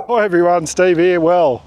Hi everyone, Steve here. Well,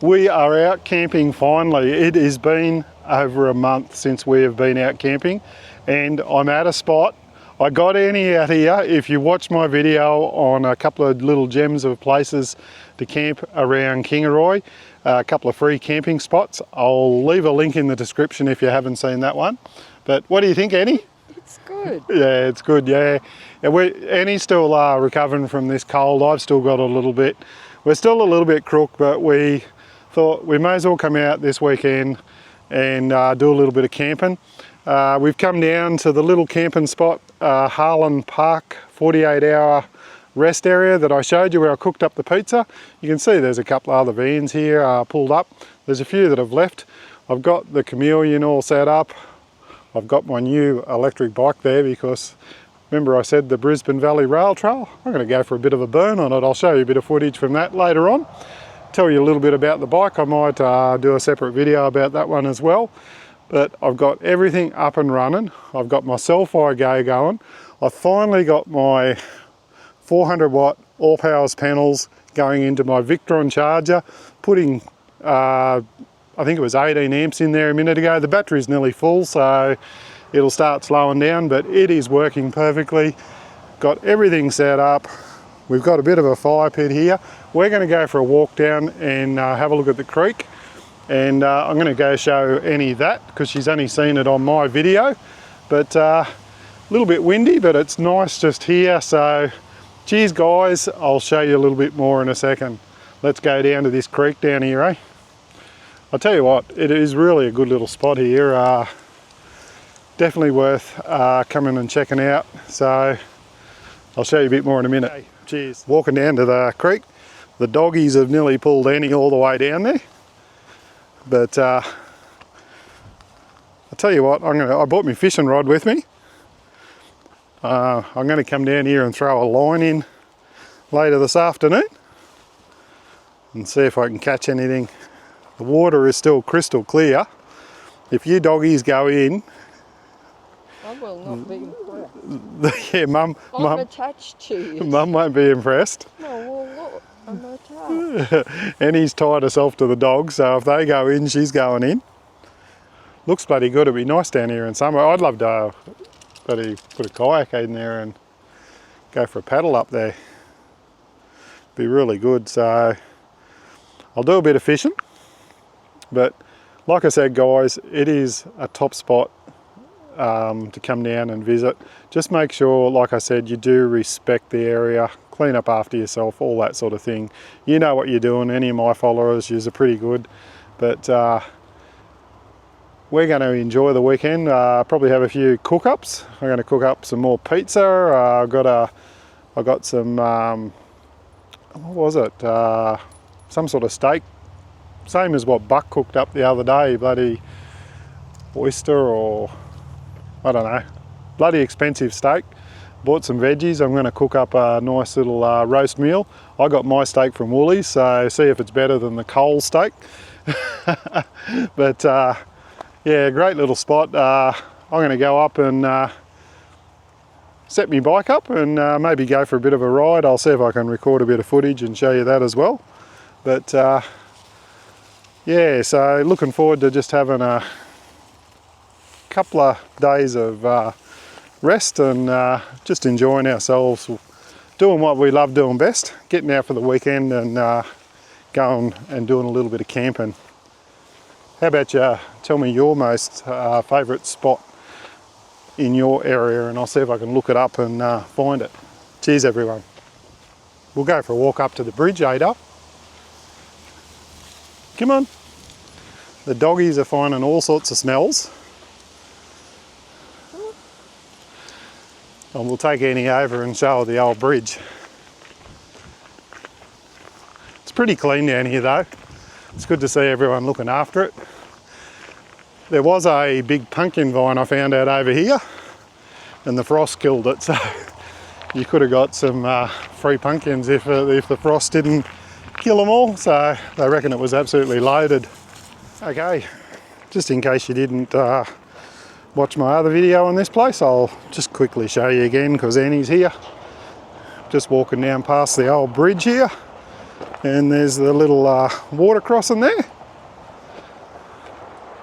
we are out camping finally. It has been over a month since we have been out camping and I'm at a spot. I got Annie out here. If you watch my video on a couple of little gems of places to camp around Kingaroy, a couple of free camping spots, I'll leave a link in the description if you haven't seen that one. But what do you think, Annie? It's good. Yeah, it's good, yeah. Annie's still recovering from this cold. I've still got a little bit. We're still a little bit crook, but we thought we may as well come out this weekend and do a little bit of camping. We've come down to the little camping spot, Harland Park, 48-hour rest area that I showed you where I cooked up the pizza. You can see there's a couple of other vans here pulled up. There's a few that have left. I've got the chameleon all set up. I've got my new electric bike there because remember I said the Brisbane Valley Rail Trail? I'm going to go for a bit of a burn on it. I'll show you a bit of footage from that later on. Tell you a little bit about the bike. I might do a separate video about that one as well. But I've got everything up and running. I've got my Selfie Go going. I've finally got my 400 watt all powers panels going into my Victron charger, putting I think it was 18 amps in there a minute ago. The battery's nearly full, so it'll start slowing down, but it is working perfectly. Got everything set up. We've got a bit of a fire pit here. We're going to go for a walk down and have a look at the creek. And I'm going to go show Annie that because she's only seen it on my video. But a little bit windy, but it's nice just here. So cheers guys, I'll show you a little bit more in a second. Let's go down to this creek down here, eh? I'll tell you what, it is really a good little spot here. Definitely worth coming and checking out. So I'll show you a bit more in a minute. Okay, cheers. Walking down to the creek. The doggies have nearly pulled Annie all the way down there. But I'll tell you what, I brought my fishing rod with me. I'm going to come down here and throw a line in later this afternoon and see if I can catch anything. The water is still crystal clear. If you doggies go in, I will not be impressed. yeah, Mum. I'm attached to you. Mum won't be impressed. No, well look, I'm attached. Annie's tied herself to the dogs, so if they go in, she's going in. Looks bloody good. It'd be nice down here in summer. I'd love to bloody put a kayak in there and go for a paddle up there. Be really good. So I'll do a bit of fishing. But like I said guys, it is a top spot to come down and visit. Just make sure, like I said, you do respect the area, clean up after yourself, all that sort of thing. You know what you're doing. Any of my followers, you're pretty good. But we're going to enjoy the weekend. Probably have a few cook-ups. I'm going to cook up some more pizza. I got some, what was it? Some sort of steak. Same as what Buck cooked up the other day, bloody oyster or, I don't know, bloody expensive steak. Bought some veggies. I'm going to cook up a nice little roast meal. I got my steak from Woolies, so see if it's better than the Coles steak. But yeah, great little spot. I'm going to go up and set my bike up and maybe go for a bit of a ride. I'll see if I can record a bit of footage and show you that as well. But yeah, so looking forward to just having a couple of days of rest and just enjoying ourselves, doing what we love doing best, getting out for the weekend and going and doing a little bit of camping. How about you tell me your most favourite spot in your area and I'll see if I can look it up and find it. Cheers everyone. We'll go for a walk up to the bridge, Ada. Come on. The doggies are finding all sorts of smells. And we'll take Annie over and show her the old bridge. It's pretty clean down here though. It's good to see everyone looking after it. There was a big pumpkin vine I found out over here and the frost killed it, so you could have got some free pumpkins if the frost didn't kill them all. So they reckon it was absolutely loaded. Okay, just in case you didn't watch my other video on this place, I'll just quickly show you again because Annie's here. Just walking down past the old bridge here. And there's the little water crossing there.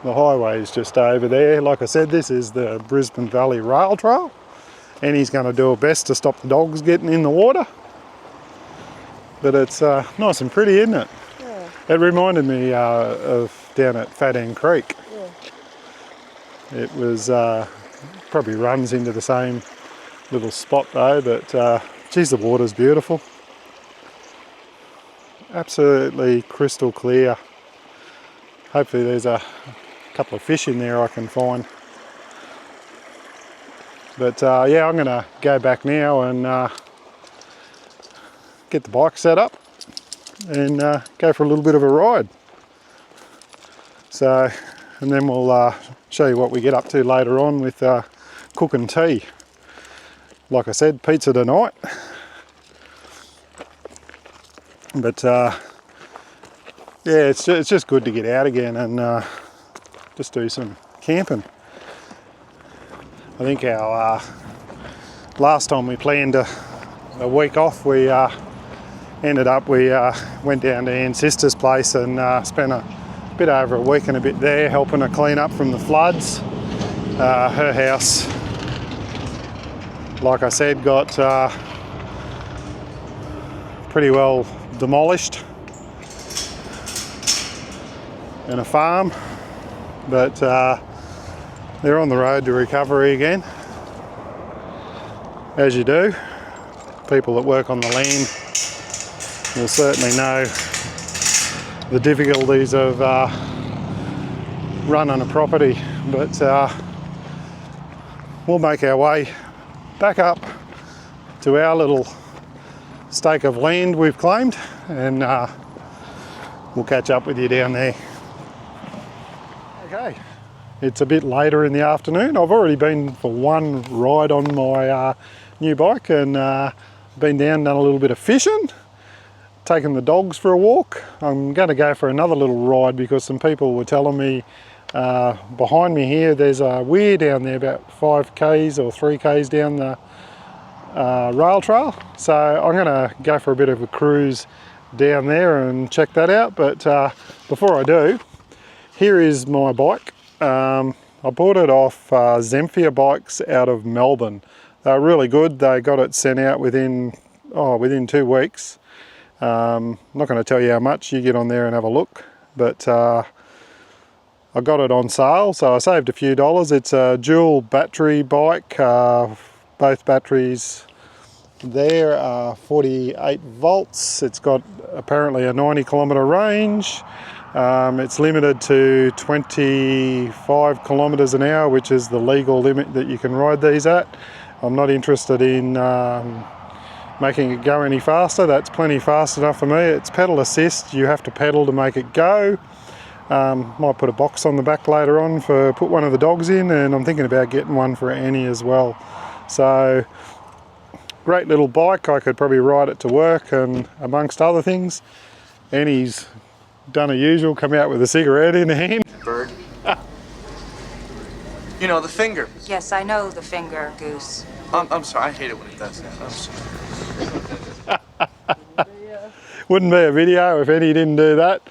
The highway is just over there. Like I said, this is the Brisbane Valley Rail Trail. And he's going to do her best to stop the dogs getting in the water. But it's nice and pretty, isn't it? Yeah. It reminded me of down at Fat End Creek. Yeah. It was probably runs into the same little spot though, but geez, the water's beautiful. Absolutely crystal clear. Hopefully there's a couple of fish in there I can find. But yeah, I'm going to go back now and get the bike set up and go for a little bit of a ride. So, and then we'll show you what we get up to later on with cooking tea. Like I said, pizza tonight. But yeah, it's just good to get out again and just do some camping. I think our last time we planned a week off, we ended up, we went down to Anne's sister's place and spent a bit over a week and a bit there helping her clean up from the floods. Her house, like I said, got pretty well demolished in a farm, but they're on the road to recovery again, as you do. People that work on the land will certainly know the difficulties of running a property, but we'll make our way back up to our little stake of land we've claimed, and we'll catch up with you down there. Okay, it's a bit later in the afternoon. I've already been for one ride on my new bike and been down, done a little bit of fishing, taken the dogs for a walk. I'm going to go for another little ride because some people were telling me behind me here there's a weir down there about 5k's or 3k's down the rail trail. So I'm going to go for a bit of a cruise down there and check that out. But before I do, here is my bike. I bought it off Zemfia Bikes out of Melbourne. They're really good. They got it sent out within 2 weeks. I'm not going to tell you how much. You get on there and have a look. But I got it on sale, so I saved a few dollars. It's a dual battery bike. Both batteries there are 48 volts. It's got apparently a 90-kilometre range. It's limited to 25 kilometres an hour, which is the legal limit that you can ride these at. I'm not interested in making it go any faster. That's plenty fast enough for me. It's pedal assist. You have to pedal to make it go. Might put a box on the back later on for put one of the dogs in, and I'm thinking about getting one for Annie as well. So great little bike. I could probably ride it to work and amongst other things. Annie's done her usual, come out with a cigarette in her hand. Bird. You know, the finger. Yes, I know the finger, Goose. I'm sorry, I hate it when it does that. I'm sorry. Wouldn't be a video if Annie didn't do that.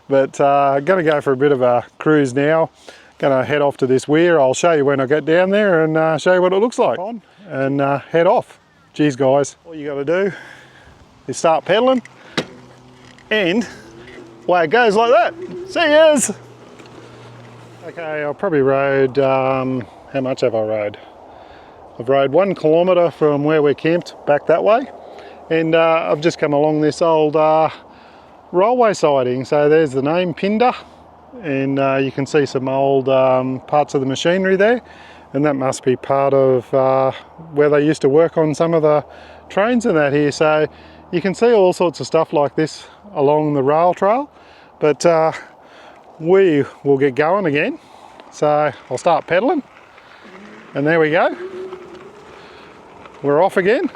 But going to go for a bit of a cruise now. Going to head off to this weir. I'll show you when I get down there and show you what it looks like. And head off. Cheers, guys. All you got to do is start pedaling, and away it goes like that. See yous. Okay, I probably rode, how much have I rode? I've rode 1 kilometre from where we're camped back that way, and I've just come along this old railway siding. So there's the name, Pinder, and you can see some old parts of the machinery there, and that must be part of where they used to work on some of the trains and that here. So you can see all sorts of stuff like this along the rail trail, but we will get going again. So I'll start pedaling, and there we go. We're off again.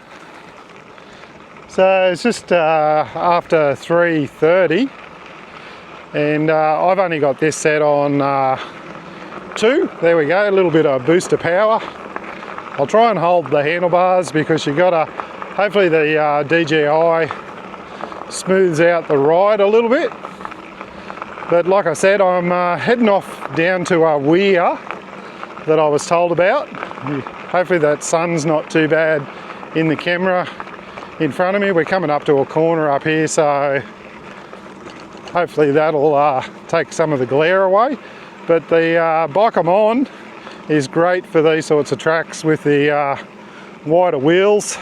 So it's just after 3:30, and I've only got this set on 2. There we go, a little bit of booster power. I'll try and hold the handlebars because you gotta, hopefully the DJI smooths out the ride a little bit. But like I said, I'm heading off down to a weir that I was told about. Hopefully that sun's not too bad in the camera in front of me. We're coming up to a corner up here, so hopefully that'll take some of the glare away. But the bike I'm on is great for these sorts of tracks with the wider wheels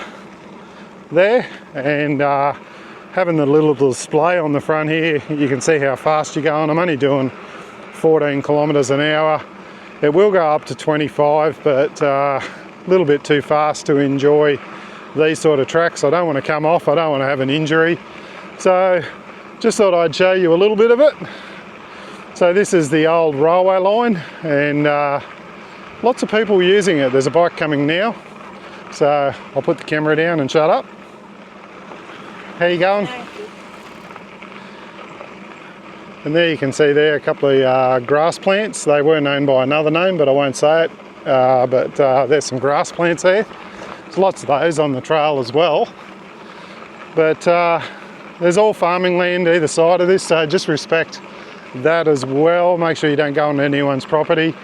there, and having the little display on the front here, you can see how fast you're going. I'm only doing 14 kilometres an hour. It will go up to 25, but a little bit too fast to enjoy these sort of tracks. I don't want to come off, I don't want to have an injury. So just thought I'd show you a little bit of it. So this is the old railway line, and lots of people using it. There's a bike coming now, so I'll put the camera down and shut up. How you going? And there you can see there a couple of grass plants. They were known by another name, but I won't say it. But there's some grass plants there. There's lots of those on the trail as well. But there's all farming land either side of this, so just respect that as well. Make sure you don't go on anyone's property.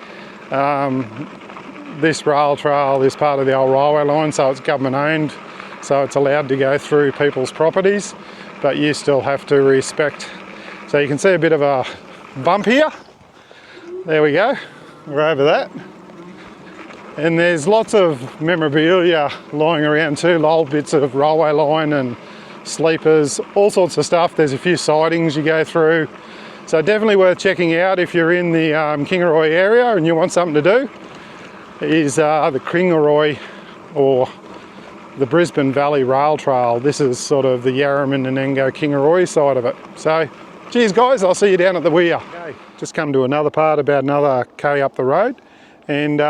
This rail trail is part of the old railway line, so it's government owned. So it's allowed to go through people's properties, but you still have to respect. So you can see a bit of a bump here. There we go, we're over that. And there's lots of memorabilia lying around too, old bits of railway line and sleepers, all sorts of stuff. There's a few sidings you go through. So definitely worth checking out if you're in the Kingaroy area and you want something to do. Is the Kingaroy or the Brisbane Valley Rail Trail. This is sort of the Yarraman and Engo Kingaroy side of it. So, cheers guys, I'll see you down at the weir. Okay, just come to another part about another K up the road, and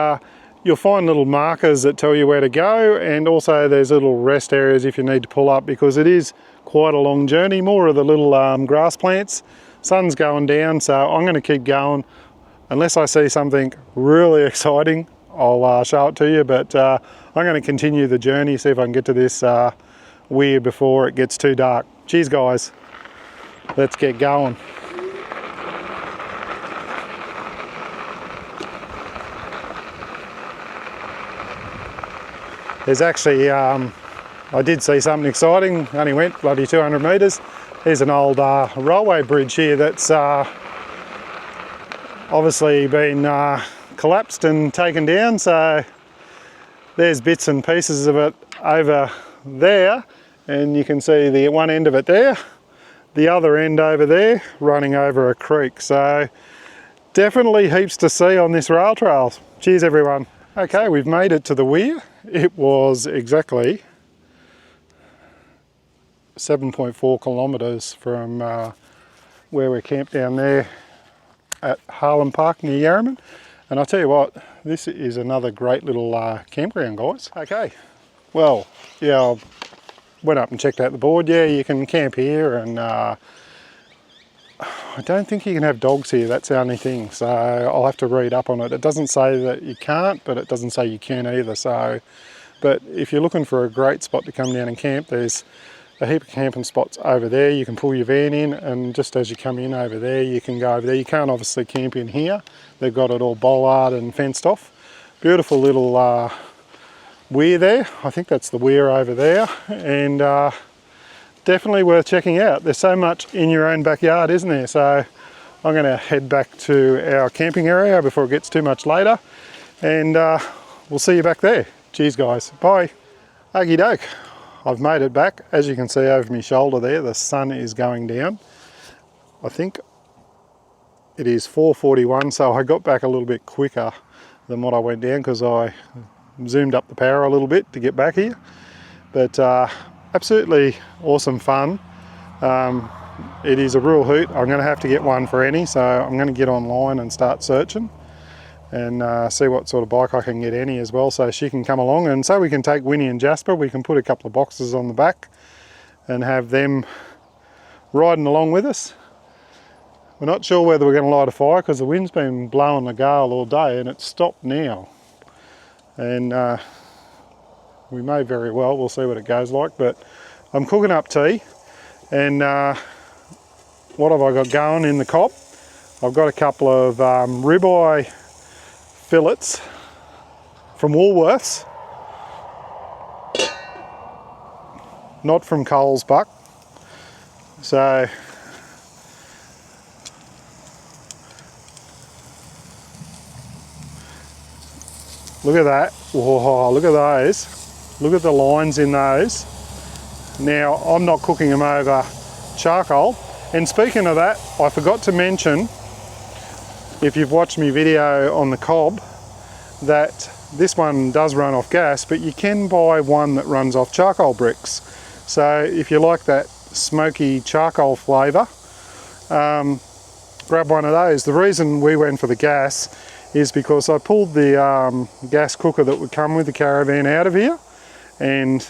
you'll find little markers that tell you where to go, and also there's little rest areas if you need to pull up, because it is quite a long journey. More of the little grass plants. Sun's going down, so I'm going to keep going. Unless I see something really exciting, I'll show it to you, but I'm going to continue the journey, see if I can get to this weir before it gets too dark. Cheers guys, let's get going. There's actually, I did see something exciting, only went bloody 200 metres. There's an old railway bridge here that's obviously been collapsed and taken down, so there's bits and pieces of it over there, and you can see the one end of it there, the other end over there running over a creek. So definitely heaps to see on this rail trail. Cheers everyone. Okay, we've made it to the weir. It was exactly 7.4 kilometres from where we're camped down there at Harland Park near Yarraman. And I'll tell you what, this is another great little campground, guys. Okay, well, yeah, I went up and checked out the board. Yeah, you can camp here, and I don't think you can have dogs here. That's the only thing. So I'll have to read up on it. It doesn't say that you can't, but it doesn't say you can either. So, but if you're looking for a great spot to come down and camp, there's a heap of camping spots over there. You can pull your van in, and just as you come in over there, you can go over there. You can't obviously camp in here. They've got it all bollard and fenced off. Beautiful little weir there. I think that's the weir over there, and definitely worth checking out. There's so much in your own backyard, isn't there? So I'm going to head back to our camping area before it gets too much later, and we'll see you back there. Cheers guys, bye. Okie doke. I've made it back. As you can see over my shoulder there, the sun is going down. I think it is 4:41, so I got back a little bit quicker than what I went down because I zoomed up the power a little bit to get back here. But absolutely awesome fun. It is a real hoot. I'm going to have to get one for Annie, so I'm going to get online and start searching and see what sort of bike I can get Annie as well, so she can come along, and so we can take Winnie and Jasper. We can put a couple of boxes on the back and have them riding along with us. We're not sure whether we're going to light a fire because the wind's been blowing the gale all day, and it's stopped now, and we may very well, we'll see what it goes like. But I'm cooking up tea, And what have I got going in the Cobb? I've got a couple of ribeye fillets from Woolworths, not from Coles Buck. So look at that. Whoa, look at those. Look at the lines in those. Now, I'm not cooking them over charcoal. And speaking of that, I forgot to mention, if you've watched my video on the Cobb, that this one does run off gas, but you can buy one that runs off charcoal bricks. So if you like that smoky charcoal flavour, grab one of those. The reason we went for the gas is because I pulled the gas cooker that would come with the caravan out of here, and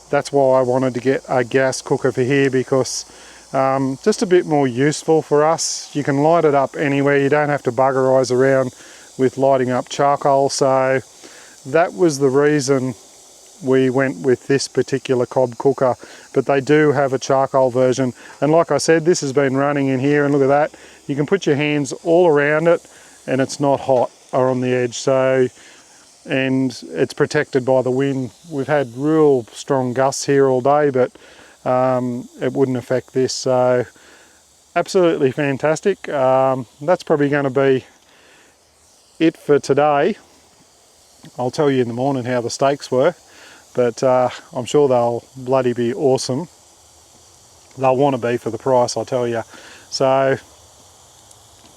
that's why I wanted to get a gas cooker for here, because just a bit more useful for us. You can light it up anywhere, you don't have to buggerise around with lighting up charcoal. So that was the reason we went with this particular Cobb cooker, but they do have a charcoal version. And like I said, this has been running in here, and look at that. You can put your hands all around it and it's not hot or on the edge. So, and it's protected by the wind. We've had real strong gusts here all day, but it wouldn't affect this. So absolutely fantastic. That's probably going to be it for today. I'll tell you in the morning how the steaks were, but I'm sure they'll bloody be awesome. They'll want to be for the price, I'll tell you. So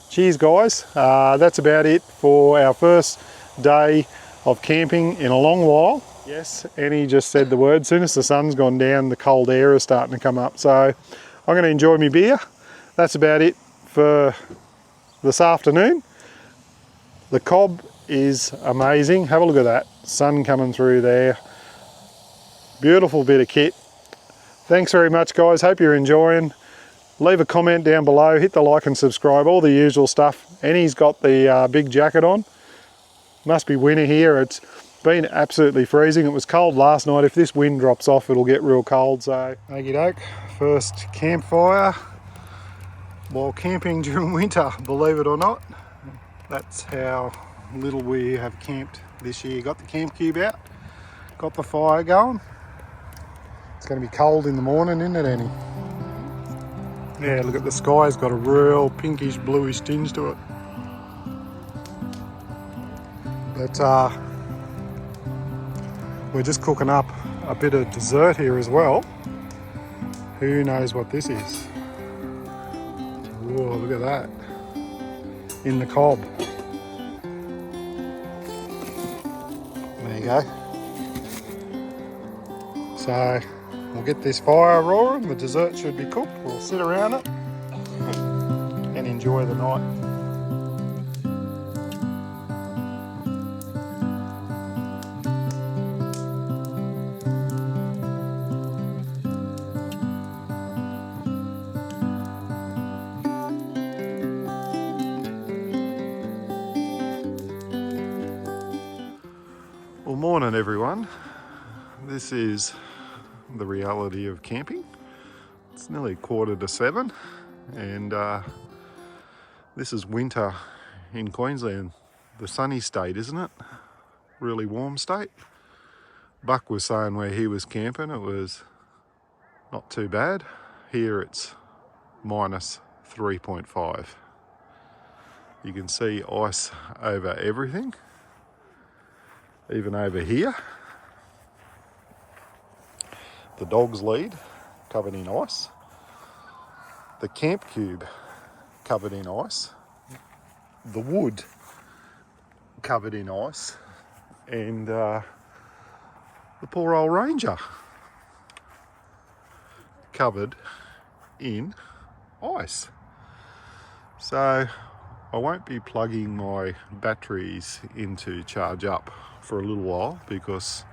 cheers guys, that's about it for our first day of camping in a long while. Yes, Annie just said the word. As soon as the sun's gone down, the cold air is starting to come up. So I'm going to enjoy my beer. That's about it for this afternoon. The Cobb is amazing. Have a look at that. Sun coming through there. Beautiful bit of kit. Thanks very much guys. Hope you're enjoying. Leave a comment down below. Hit the like and subscribe. All the usual stuff. Annie's got the big jacket on. Must be winter here. It's been absolutely freezing. It was cold last night. If this wind drops off, it'll get real cold. So, okie doke. First campfire while camping during winter, believe it or not. That's how little we have camped this year. Got the camp cube out, got the fire going. It's going to be cold in the morning, isn't it, Annie? Yeah, look at the sky's got a real pinkish bluish tinge to it. But we're just cooking up a bit of dessert here as well. Who knows what this is? Whoa, look at that. In the Cobb. There you go. So we'll get this fire roaring. The dessert should be cooked. We'll sit around it and enjoy the night. Well, morning everyone. This is the reality of camping. It's nearly 7:15 and this is winter in Queensland. The sunny state, isn't it? Really warm state. Buck was saying where he was camping it was not too bad. Here it's minus 3.5. You can see ice over everything. Even over here, the dog's lead covered in ice, the camp cube covered in ice, the wood covered in ice, and the poor old Ranger covered in ice. So I won't be plugging my batteries in to charge up for a little while because,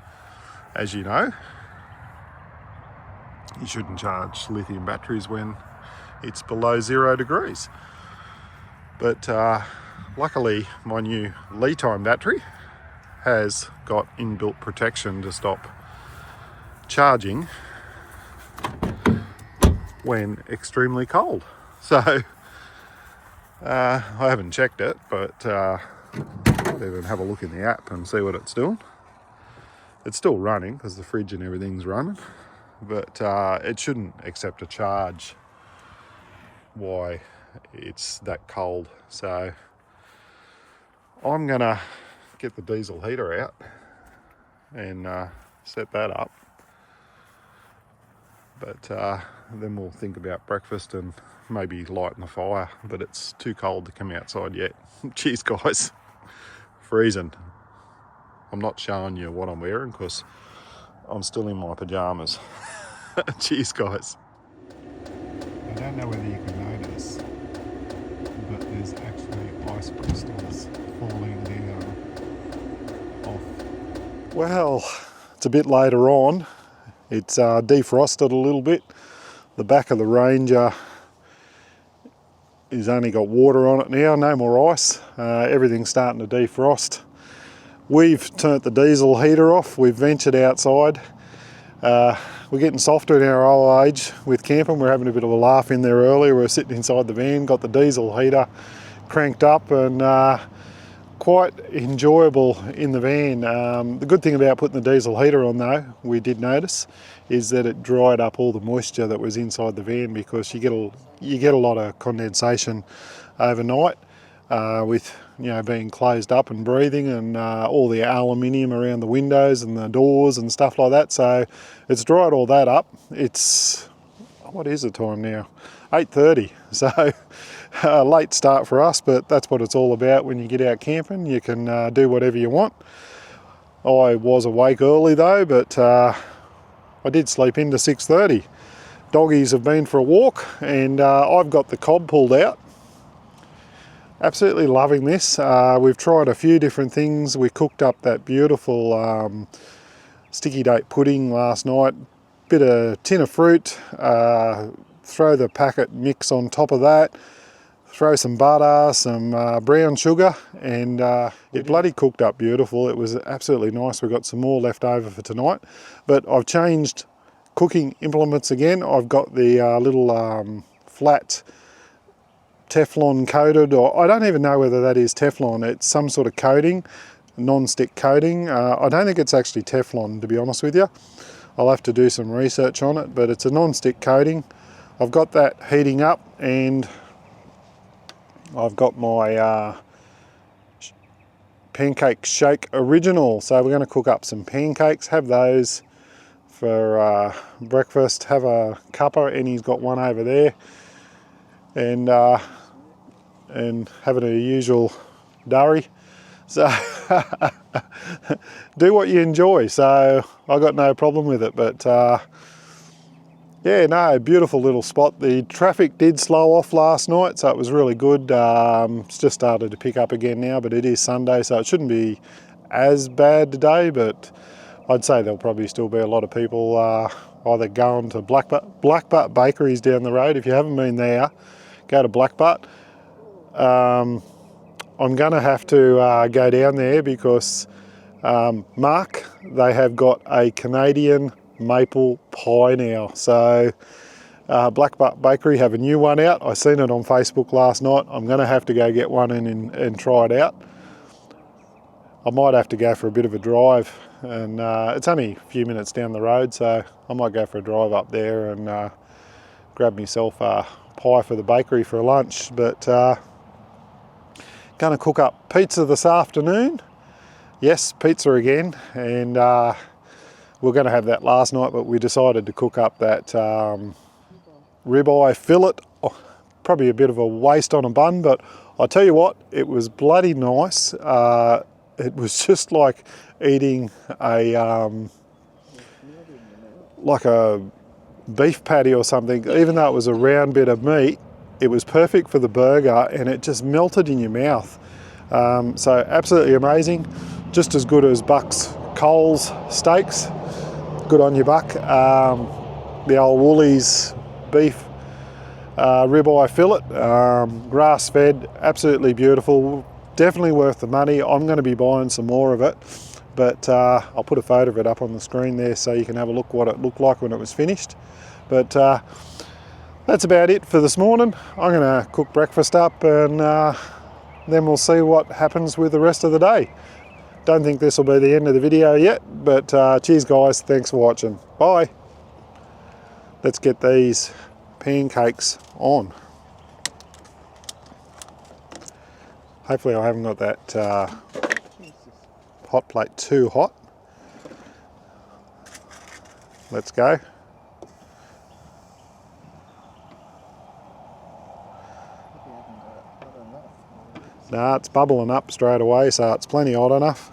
as you know, you shouldn't charge lithium batteries when it's below 0 degrees. But luckily my new Li-Time battery has got inbuilt protection to stop charging when extremely cold. So I haven't checked it, but I'll even have a look in the app and see what it's doing. It's still running because the fridge and everything's running, but it shouldn't accept a charge why it's that cold. So I'm gonna get the diesel heater out and set that up, but then we'll think about breakfast and maybe lighting the fire, but it's too cold to come outside yet. Cheers guys, freezing. I'm not showing you what I'm wearing because I'm still in my pajamas. Cheers guys. I don't know whether you can notice, but there's actually ice crystals falling down off. Well, it's a bit later on. It's defrosted a little bit. The back of the Ranger is only got water on it now, no more ice. Everything's starting to defrost. We've turned the diesel heater off. We've ventured outside. We're getting softer in our old age with camping. We're having a bit of a laugh in there earlier. We're sitting inside the van, got the diesel heater cranked up, and quite enjoyable in the van. The good thing about putting the diesel heater on though, we did notice, is that it dried up all the moisture that was inside the van, because you get a lot of condensation overnight with being closed up and breathing, and all the aluminium around the windows and the doors and stuff like that. So it's dried all that up. It's, what is the time now? 8:30. So late start for us, but that's what it's all about when you get out camping. You can do whatever you want. I was awake early though, but I did sleep into 6:30. Doggies have been for a walk, and I've got the Cobb pulled out. Absolutely loving this. We've tried a few different things. We cooked up that beautiful sticky date pudding last night. Bit of tin of fruit, throw the packet mix on top of that, throw some butter, some brown sugar, and it bloody cooked up beautiful. It was absolutely nice. We've got some more left over for tonight, but I've changed cooking implements again. I've got the little flat Teflon coated, or I don't even know whether that is Teflon. It's some sort of coating, non-stick coating. I don't think it's actually Teflon, to be honest with you. I'll have to do some research on it, but it's a non-stick coating. I've got that heating up, and I've got my pancake shake original. So we're going to cook up some pancakes, have those for breakfast, have a cuppa, and he's got one over there, and having a usual durry. So do what you enjoy. So I got no problem with it, but yeah, no, beautiful little spot. The traffic did slow off last night, so it was really good. It's just started to pick up again now, but it is Sunday, so it shouldn't be as bad today, but I'd say there'll probably still be a lot of people either going to Blackbutt Bakeries down the road. If you haven't been there, go to Blackbutt. I'm going to have to go down there because Mark, they have got a Canadian maple pie now. So Blackbutt Bakery have a new one out. I seen it on Facebook last night. I'm going to have to go get one and try it out. I might have to go for a bit of a drive, and it's only a few minutes down the road, so I might go for a drive up there and grab myself a pie for the bakery for lunch. But going to cook up pizza this afternoon. Yes, pizza again, and we're going to have that last night, but we decided to cook up that ribeye fillet. Oh, probably a bit of a waste on a bun, but I'll tell you what, it was bloody nice. It was just like eating a beef patty or something. Even though it was a round bit of meat, it was perfect for the burger, and it just melted in your mouth. So absolutely amazing. Just as good as Buck's Coles steaks. Good on you, Buck. The old Woolies beef ribeye fillet, grass fed, absolutely beautiful. Definitely worth the money. I'm going to be buying some more of it, but I'll put a photo of it up on the screen there so you can have a look what it looked like when it was finished. But That's about it for this morning. I'm going to cook breakfast up and then we'll see what happens with the rest of the day. Don't think this will be the end of the video yet, but cheers guys, thanks for watching. Bye. Let's get these pancakes on. Hopefully I haven't got that hot plate too hot. Let's go. Nah, it's bubbling up straight away, so it's plenty hot enough.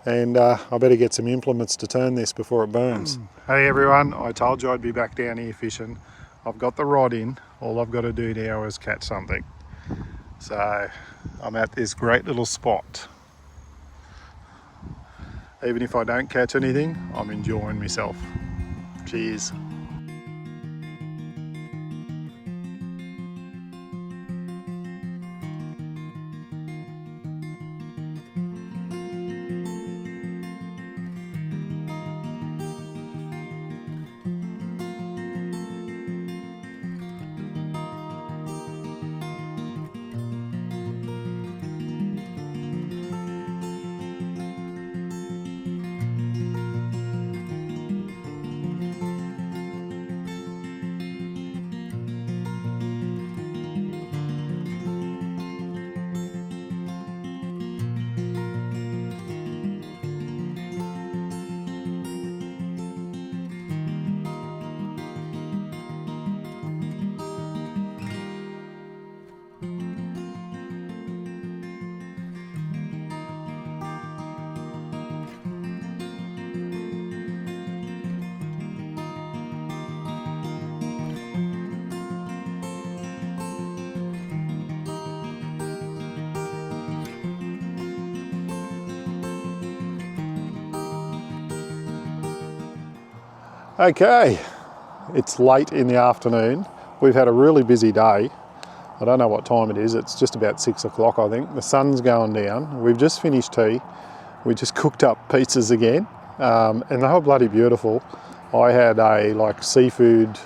And I better get some implements to turn this before it burns. Hey everyone, I told you I'd be back down here fishing. I've got the rod in. All I've got to do now is catch something. So I'm at this great little spot. Even if I don't catch anything, I'm enjoying myself. Cheers. Okay, it's late in the afternoon. We've had a really busy day. I don't know what time it is. It's just about 6 o'clock, I think. The sun's going down. We've just finished tea. We just cooked up pizzas again, and they were bloody beautiful. I had a seafood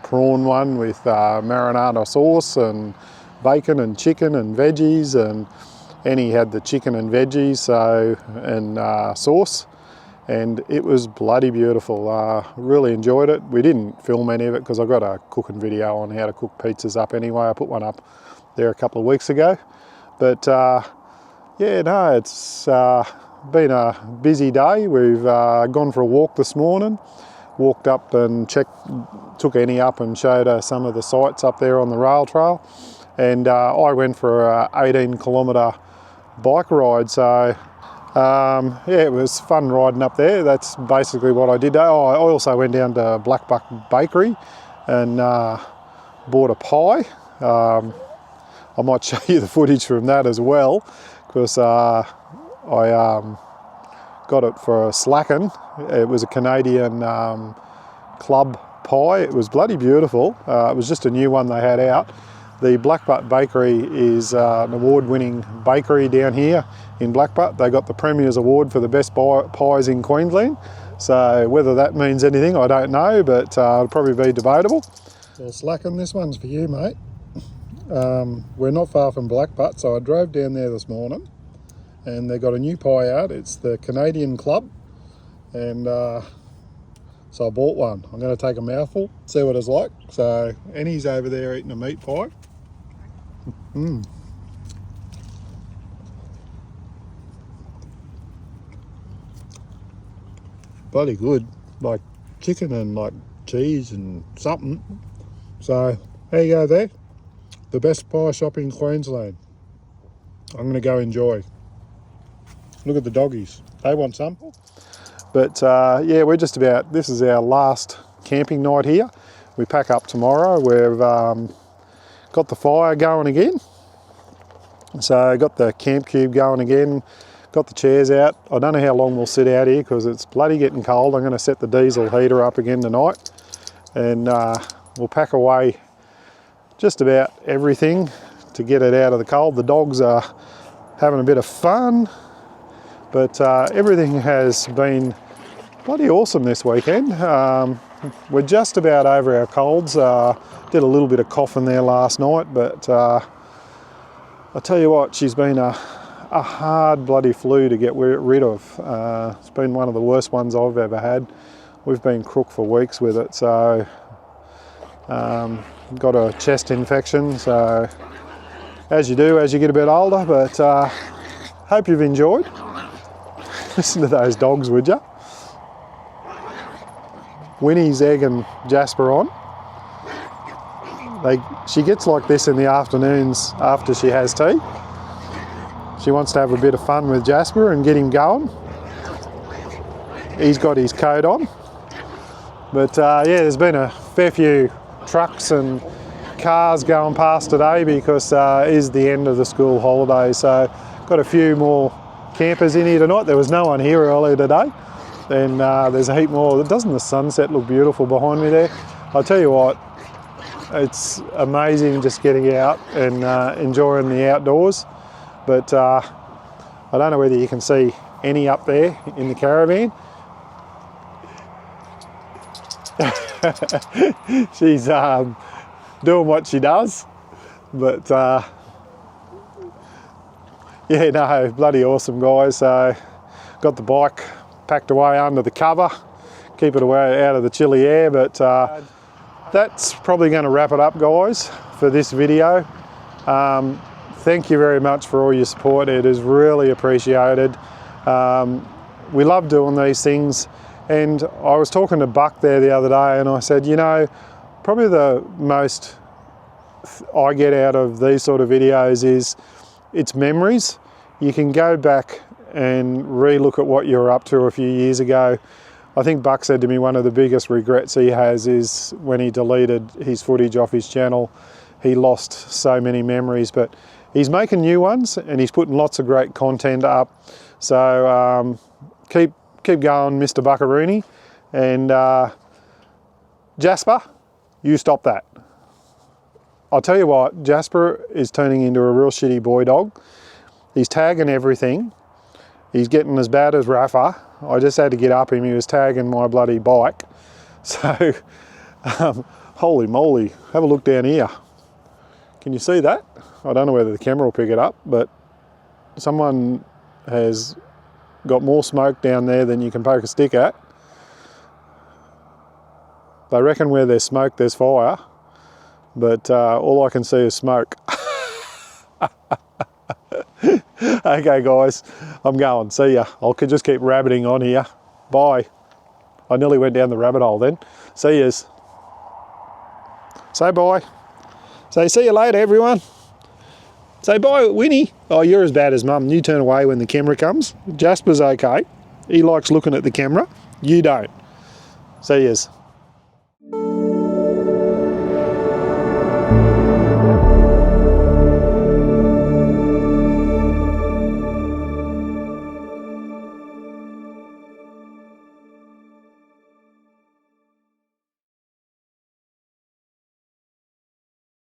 prawn one with marinara sauce and bacon and chicken and veggies, and Annie had the chicken and veggies and sauce. And it was bloody beautiful. Really enjoyed it. We didn't film any of it because I got a cooking video on how to cook pizzas up anyway. I put one up there a couple of weeks ago. But yeah, no, it's been a busy day. We've gone for a walk this morning, walked up and took Annie up and showed her some of the sites up there on the rail trail. And I went for a 18-kilometre bike ride. So yeah, it was fun riding up there. That's basically what I did. Oh, I also went down to Black Buck Bakery and bought a pie. I might show you the footage from that as well, because I got it for a slacking. It was a Canadian club pie. It was bloody beautiful. It was just a new one they had out. The Black Butt Bakery is an award-winning bakery down here in Black Butt. They got the Premier's Award for the best pies in Queensland. So whether that means anything, I don't know, but it'll probably be debatable. Well, Slacken, this one's for you, mate. We're not far from Black Butt, so I drove down there this morning, and they got a new pie out. It's the Canadian Club, and so I bought one. I'm going to take a mouthful, see what it's like. So Annie's over there eating a meat pie. Bloody good, like chicken and like cheese and something. So there you go there. The best pie shop in Queensland. I'm going to go enjoy. Look at the doggies. They want some. But yeah, we're just about, this is our last camping night here. We pack up tomorrow. We've got the fire going again. So got the camp cube going again. Got the chairs out. I don't know how long we'll sit out here because it's bloody getting cold. I'm going to set the diesel heater up again tonight. And we'll pack away just about everything to get it out of the cold. The dogs are having a bit of fun. But everything has been bloody awesome this weekend. we're just about over our colds. Did a little bit of coughing there last night, but I'll tell you what, she's been a hard bloody flu to get rid of. It's been one of the worst ones I've ever had. We've been crook for weeks with it, so got a chest infection, so as you do as you get a bit older, but hope you've enjoyed. Listen to those dogs, would you? Winnie's egging Jasper on. She gets like this in the afternoons after she has tea. She wants to have a bit of fun with Jasper and get him going. He's got his coat on. But yeah, there's been a fair few trucks and cars going past today because it is the end of the school holiday. So got a few more campers in here tonight. There was no one here earlier today. Then there's a heap more. Doesn't the sunset look beautiful behind me there? I'll tell you what, it's amazing just getting out and enjoying the outdoors. But I don't know whether you can see any up there in the caravan. She's doing what she does, but yeah, no, bloody awesome, guys. So got the bike packed away under the cover, keep it away out of the chilly air, but that's probably going to wrap it up, guys, for this video. Thank you very much for all your support. It is really appreciated. We love doing these things, and I was talking to Buck there the other day and I said, you know, probably the most I get out of these sort of videos is it's memories. You can go back and re-look at what you were up to a few years ago. I think Buck said to me one of the biggest regrets he has is when he deleted his footage off his channel. He lost so many memories, but he's making new ones and he's putting lots of great content up. So keep going, Mr. Buckaroony. And Jasper, you stop that. I'll tell you what, Jasper is turning into a real shitty boy dog. He's tagging everything. He's getting as bad as Rafa. I just had to get up him. He was tagging my bloody bike. So, holy moly, have a look down here. Can you see that? I don't know whether the camera will pick it up, but someone has got more smoke down there than you can poke a stick at. They reckon where there's smoke, there's fire, but all I can see is smoke. Okay, guys, I'm going. See ya. I'll just keep rabbiting on here. Bye. I nearly went down the rabbit hole then. See yous. Say bye. Say see you later, everyone. Say bye, Winnie. Oh, you're as bad as Mum. You turn away when the camera comes. Jasper's okay. He likes looking at the camera. You don't. See yous.